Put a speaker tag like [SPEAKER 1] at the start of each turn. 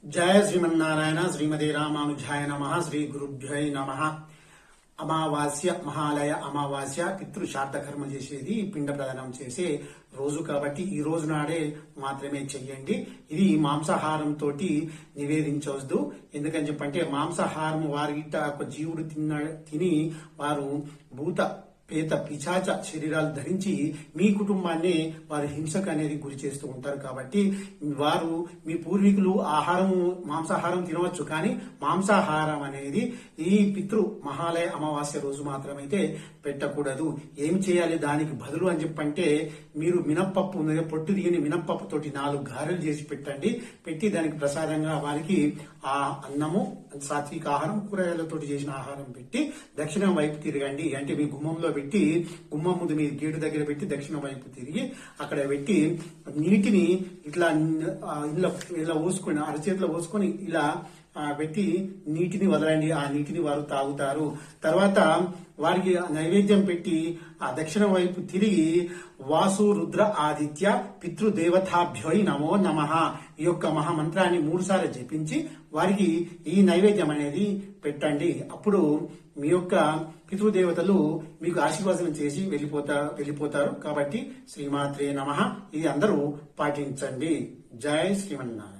[SPEAKER 1] జయ శ్రీమన్నారాయణ శ్రీమతి రామానుజాయ నమః శ్రీ గురుభ్యై నమః. అమావాస్య మహాలయ అమావాస్య పితృశార్థ కర్మ చేసేది పిండ ప్రదానం చేసే రోజు కాబట్టి ఈ రోజు నాడే మాత్రమే చెయ్యండి. ఇది మాంసాహారంతో నివేదించవద్దు. ఎందుకని చెప్పంటే మాంసాహారం వారి ఒక జీవుడు తిని వారు భూత పేత పిశాచ శరీరాలు ధరించి మీ కుటుంబాన్ని వారు హింసకు అనేది గురి చేస్తూ ఉంటారు. కాబట్టి వారు మీ పూర్వీకులు మాంసాహారం తినవచ్చు, కానీ మాంసాహారం అనేది ఈ పితృ మహాలయ అమావాస్య రోజు మాత్రమైతే పెట్టకూడదు. ఏం చేయాలి దానికి బదులు అని చెప్పంటే మీరు మినప్పప్పు పొట్టు దిగిన మినప్పప్పు తోటి 4 గారెలు చేసి పెట్టండి. పెట్టి దానికి ప్రసాదంగా వారికి ఆ అన్నము సాత్విక ఆహారం కూరగాయలతోటి చేసిన ఆహారం పెట్టి దక్షిణం వైపు తిరగండి. అంటే మీ గుమ్మంలో పెట్టి గుమ్మం ముందు మీ గేటు దగ్గర పెట్టి దక్షిణం వైపు తిరిగి అక్కడ పెట్టి నీటిని ఇట్లా ఇలా పోసుకొని అరచేతిలో పోసుకొని ఇలా పెట్టి నీటిని వదలండి. ఆ నీటిని వారు తాగుతారు. తర్వాత వారికి నైవేద్యం పెట్టి ఆ దక్షిణ వైపు తిరిగి వాసు రుద్ర ఆదిత్య పితృదేవతాభ్యోయి నమో నమః ఈ యొక్క మహామంత్రాన్ని 3 సార్లు జపించి వారికి ఈ నైవేద్యం అనేది పెట్టండి. అప్పుడు మీ యొక్క పితృదేవతలు మీకు ఆశీర్వాదం చేసి వెళ్ళిపోతారు. కాబట్టి శ్రీమాత్రే నమః ఇది అందరూ పాటించండి. జై శ్రీమన్నారాయణ.